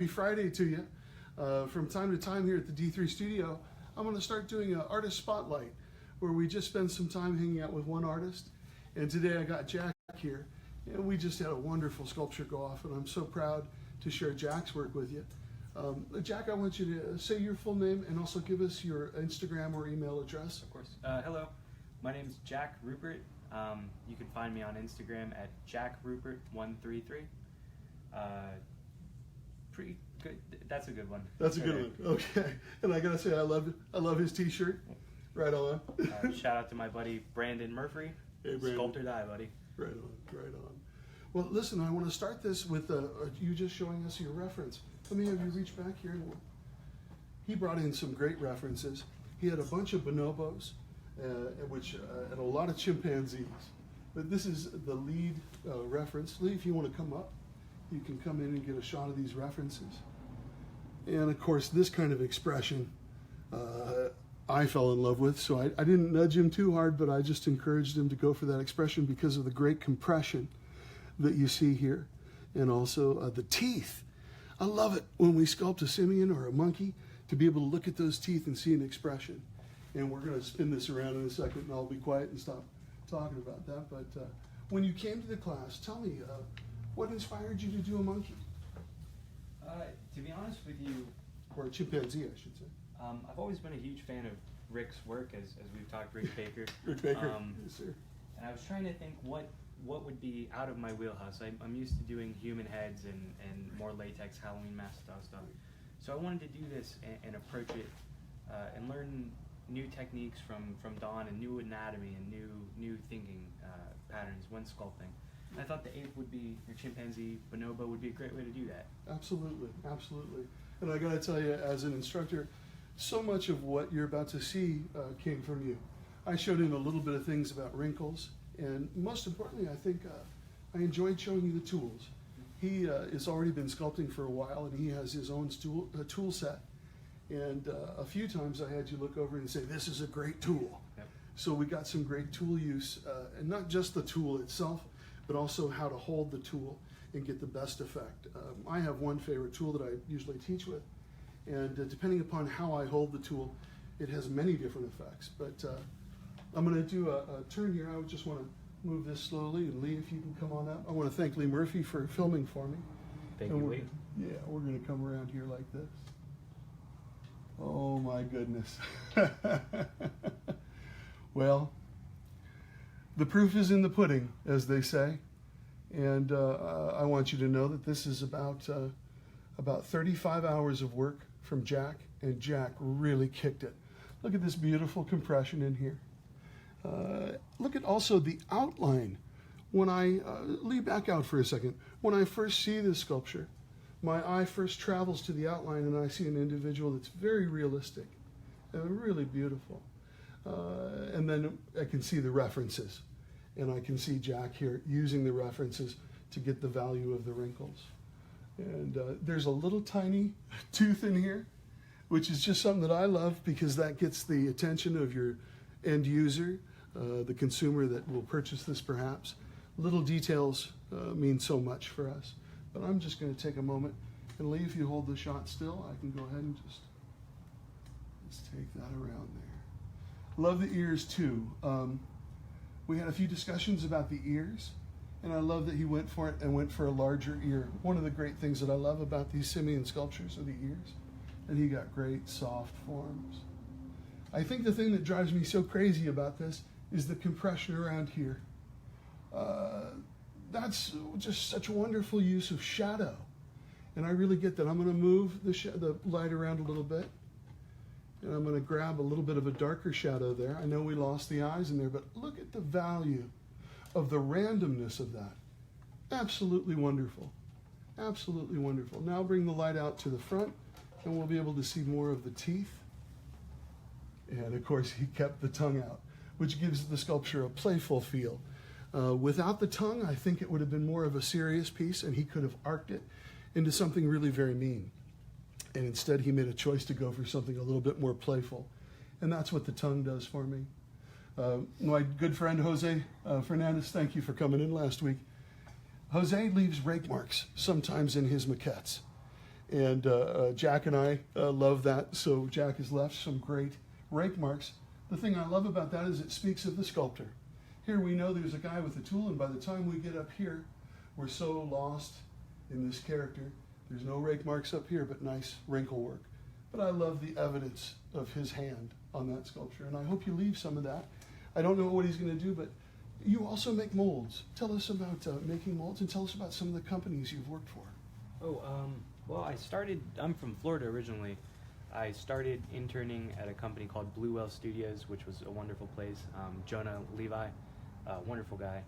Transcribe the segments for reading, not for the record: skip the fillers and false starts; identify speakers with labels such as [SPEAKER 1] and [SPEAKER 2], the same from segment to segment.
[SPEAKER 1] Friday to you. From time to time here at the D3 studio, I'm going to start doing an artist spotlight where we just spend some time hanging out with one artist. And today I got Jack here, and we just had a wonderful sculpture go off, and I'm so proud to share Jack's work with you. Jack, I want you to say your full name and also give us your Instagram or email address.
[SPEAKER 2] Of course. Hello, my name is Jack Rupert. You can find me on Instagram at jackrupert133. Pretty good. That's a good one.
[SPEAKER 1] That's a good one. Okay. And I gotta say, I love his T-shirt. Right on.
[SPEAKER 2] Shout out to my buddy Brandon Murphy.
[SPEAKER 1] Hey, Brandon.
[SPEAKER 2] Sculpt or die, buddy.
[SPEAKER 1] Right on. Right on. Well, listen, I want to start this with you just showing us your reference. Let me have you reach back here. He brought in some great references. He had a bunch of bonobos, and a lot of chimpanzees. But this is the lead reference. Lee, if you want to come up, you can come in and get a shot of these references. And of course, this kind of expression I fell in love with, so I didn't nudge him too hard, but I just encouraged him to go for that expression because of the great compression that you see here. And also the teeth. I love it when we sculpt a simian or a monkey to be able to look at those teeth and see an expression. And we're going to spin this around in a second, and I'll be quiet and stop talking about that. But when you came to the class, tell me, what inspired you to do a monkey?
[SPEAKER 2] To be honest with you,
[SPEAKER 1] or a chimpanzee, I should say.
[SPEAKER 2] I've always been a huge fan of Rick's work, as we've talked, Rick Baker.
[SPEAKER 1] Rick Baker, yes, sir.
[SPEAKER 2] And I was trying to think what would be out of my wheelhouse. I'm used to doing human heads and more latex Halloween mask style stuff. So I wanted to do this and approach it and learn new techniques from Don and new anatomy and new thinking patterns when sculpting. I thought the ape would be, your chimpanzee, bonobo would be a great way to do that.
[SPEAKER 1] Absolutely, absolutely. And I gotta tell you, as an instructor, so much of what you're about to see came from you. I showed him a little bit of things about wrinkles, and most importantly, I think I enjoyed showing you the tools. He has already been sculpting for a while, and he has his own tool set. And a few times I had you look over and say, this is a great tool.
[SPEAKER 2] Yep.
[SPEAKER 1] So we got some great tool use, and not just the tool itself, but also how to hold the tool and get the best effect. I have one favorite tool that I usually teach with, and depending upon how I hold the tool, it has many different effects. But I'm going to do a turn here. I would just want to move this slowly, and Lee, if you can come on up. I want to thank Lee Murphy for filming for me.
[SPEAKER 2] Thank you, Lee.
[SPEAKER 1] Yeah, we're going to come around here like this. Oh my goodness. Well, the proof is in the pudding, as they say. And I want you to know that this is about 35 hours of work from Jack, and Jack really kicked it. Look at this beautiful compression in here. Look at also the outline. When I lean back out for a second, when I first see this sculpture, my eye first travels to the outline and I see an individual that's very realistic and really beautiful. And then I can see the references, and I can see Jack here using the references to get the value of the wrinkles. And there's a little tiny tooth in here, which is just something that I love because that gets the attention of your end user, the consumer that will purchase this perhaps. Little details mean so much for us. But I'm just going to take a moment, and Lee, if you hold the shot still, I can go ahead and just take that around there. Love the ears too. We had a few discussions about the ears, and I love that he went for it and went for a larger ear. One of the great things that I love about these simian sculptures are the ears, and he got great soft forms. I think the thing that drives me so crazy about this is the compression around here. That's just such a wonderful use of shadow, and I really get that. I'm going to move the light around a little bit, and I'm going to grab a little bit of a darker shadow there. I know we lost the eyes in there, but look at the value of the randomness of that. Absolutely wonderful. Absolutely wonderful. Now bring the light out to the front, and we'll be able to see more of the teeth. And of course, he kept the tongue out, which gives the sculpture a playful feel. Without the tongue, I think it would have been more of a serious piece, and he could have arced it into something really very mean. And instead, he made a choice to go for something a little bit more playful. And that's what the tongue does for me. My good friend, Jose Fernandez, thank you for coming in last week. Jose leaves rake marks sometimes in his maquettes. And Jack and I love that. So Jack has left some great rake marks. The thing I love about that is it speaks of the sculptor. Here we know there's a guy with a tool, and by the time we get up here, we're so lost in this character. There's no rake marks up here, but nice wrinkle work. But I love the evidence of his hand on that sculpture, and I hope you leave some of that. I don't know what he's going to do, but you also make molds. Tell us about making molds, and tell us about some of the companies you've worked for.
[SPEAKER 2] Well, I'm from Florida originally. I started interning at a company called Blue Whale Studios, which was a wonderful place. Jonah Levi, wonderful guy.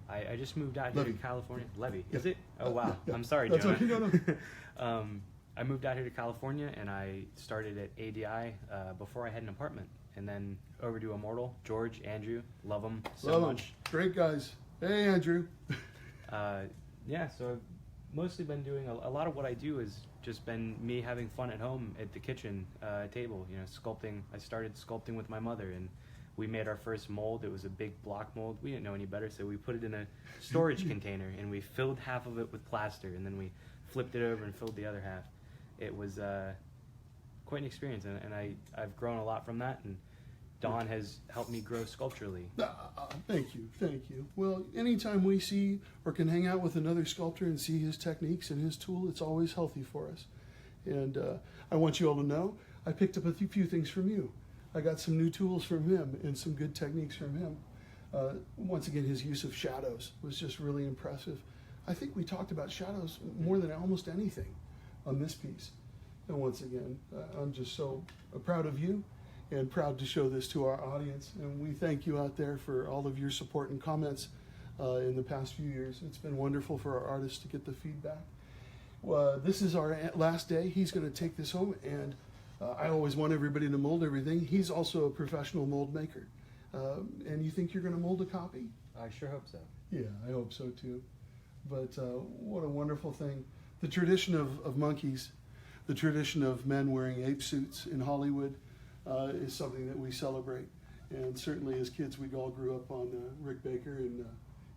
[SPEAKER 2] I just moved out here
[SPEAKER 1] Levy.
[SPEAKER 2] to California. Levy,
[SPEAKER 1] Yeah.
[SPEAKER 2] is it? Oh, wow.
[SPEAKER 1] Yeah.
[SPEAKER 2] I'm sorry,
[SPEAKER 1] That's
[SPEAKER 2] Jonah.
[SPEAKER 1] okay, no.
[SPEAKER 2] I moved out here to California, and I started at ADI before I had an apartment. And then over to Immortal, George, Andrew, love them so
[SPEAKER 1] Love 'em.
[SPEAKER 2] much.
[SPEAKER 1] Great guys. Hey, Andrew.
[SPEAKER 2] Yeah, so I've mostly been doing a lot of what I do has just been me having fun at home at the kitchen table, sculpting. I started sculpting with my mother, and we made our first mold. It was a big block mold. We didn't know any better, so we put it in a storage container, and we filled half of it with plaster, and then we flipped it over and filled the other half. It was quite an experience, and I've grown a lot from that, and Don has helped me grow sculpturally.
[SPEAKER 1] Thank you. Well, anytime we see or can hang out with another sculptor and see his techniques and his tool, it's always healthy for us. And I want you all to know, I picked up a few things from you. I got some new tools from him and some good techniques from him. Once again, his use of shadows was just really impressive. I think we talked about shadows more than almost anything on this piece. And once again, I'm just so proud of you and proud to show this to our audience. And we thank you out there for all of your support and comments in the past few years. It's been wonderful for our artists to get the feedback. This is our last day. He's going to take this home, and I always want everybody to mold everything. He's also a professional mold maker. And you think you're going to mold a copy?
[SPEAKER 2] I sure hope so.
[SPEAKER 1] Yeah, I hope so too. But what a wonderful thing. The tradition of monkeys, the tradition of men wearing ape suits in Hollywood is something that we celebrate. And certainly as kids, we all grew up on Rick Baker and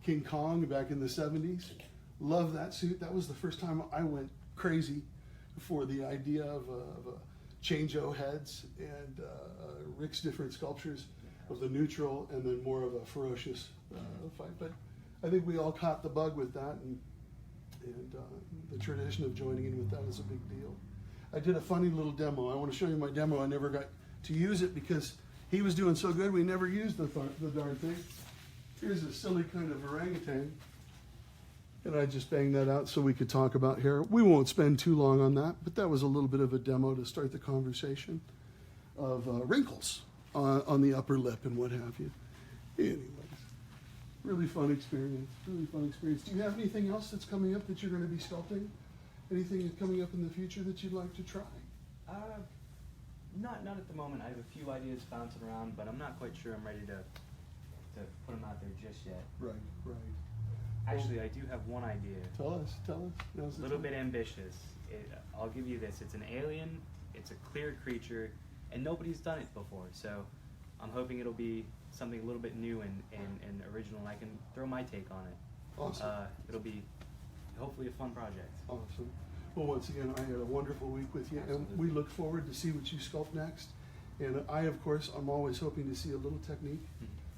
[SPEAKER 1] King Kong back in the 70s. Love that suit. That was the first time I went crazy for the idea of change-o heads and Rick's different sculptures of the neutral and then more of a ferocious fight. But I think we all caught the bug with that, and the tradition of joining in with that is a big deal. I did a funny little demo. I want to show you my demo. I never got to use it because he was doing so good we never used the darn thing. Here's a silly kind of orangutan. And I just banged that out so we could talk about hair. We won't spend too long on that, but that was a little bit of a demo to start the conversation of wrinkles on the upper lip and what have you. Anyways, really fun experience, Do you have anything else that's coming up that you're going to be sculpting? Anything that's coming up in the future that you'd like to try?
[SPEAKER 2] Not at the moment. I have a few ideas bouncing around, but I'm not quite sure I'm ready to put them out there just yet.
[SPEAKER 1] Right.
[SPEAKER 2] Actually, I do have one idea.
[SPEAKER 1] Tell us. Now's
[SPEAKER 2] A
[SPEAKER 1] the
[SPEAKER 2] little
[SPEAKER 1] time.
[SPEAKER 2] bit ambitious. I'll give you this. It's an alien, it's a clear creature, and nobody's done it before. So I'm hoping it'll be something a little bit new and original, and I can throw my take on it.
[SPEAKER 1] Awesome.
[SPEAKER 2] It'll be hopefully a fun project.
[SPEAKER 1] Awesome. Well, once again, I had a wonderful week with you, and we look forward to see what you sculpt next. And I, of course, I'm always hoping to see a little technique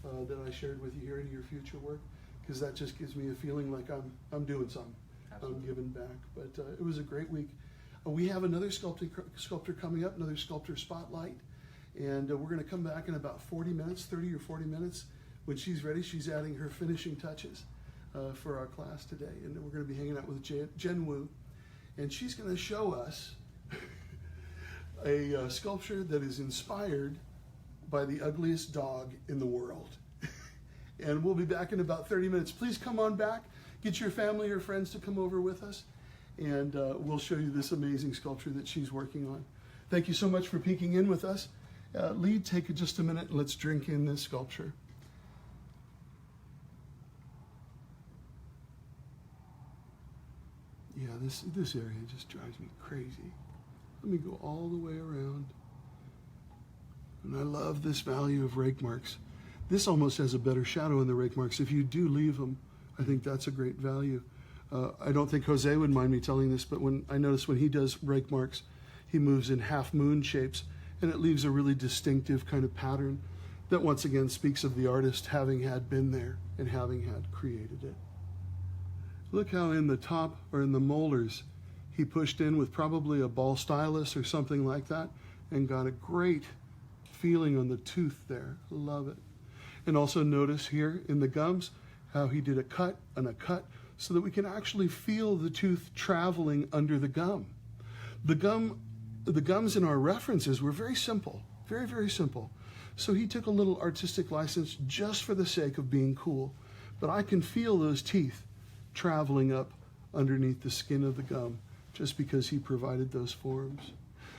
[SPEAKER 1] that I shared with you here in your future work, because that just gives me a feeling like I'm doing something.
[SPEAKER 2] Absolutely.
[SPEAKER 1] I'm giving back. But it was a great week. We have another sculptor coming up, another sculptor spotlight, and we're going to come back in about 40 minutes, 30 or 40 minutes. When she's ready, she's adding her finishing touches for our class today, and then we're going to be hanging out with Jen Wu, and she's going to show us a sculpture that is inspired by the ugliest dog in the world. And we'll be back in about 30 minutes. Please come on back, get your family or friends to come over with us, and we'll show you this amazing sculpture that she's working on. Thank you so much for peeking in with us. Lee, take just a minute and let's drink in this sculpture. Yeah, this area just drives me crazy. Let me go all the way around. And I love this value of rake marks. This almost has a better shadow in the rake marks. If you do leave them, I think that's a great value. I don't think Jose would mind me telling this, but when I notice when he does rake marks, he moves in half moon shapes, and it leaves a really distinctive kind of pattern that once again speaks of the artist having had been there and having had created it. Look how in the top, or in the molars, he pushed in with probably a ball stylus or something like that and got a great feeling on the tooth there. Love it. And also notice here in the gums how he did a cut and a cut so that we can actually feel the tooth traveling under the gum. The gums in our references were very simple, very, very simple. So he took a little artistic license just for the sake of being cool. But I can feel those teeth traveling up underneath the skin of the gum just because he provided those forms.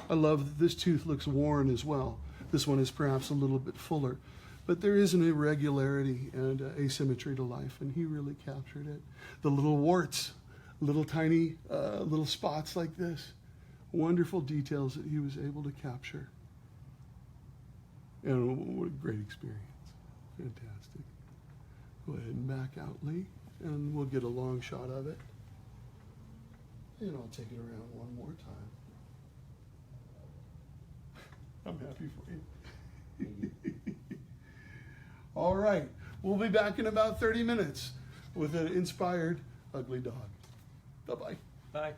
[SPEAKER 1] I love that this tooth looks worn as well. This one is perhaps a little bit fuller, but there is an irregularity and asymmetry to life, and he really captured it. The little warts, little tiny little spots like this, wonderful details that he was able to capture. And what a great experience. Fantastic. Go ahead and back out, Lee, and we'll get a long shot of it. And I'll take it around one more time. I'm happy for you. All right. We'll be back in about 30 minutes with an inspired ugly dog. Bye-bye.
[SPEAKER 2] Bye.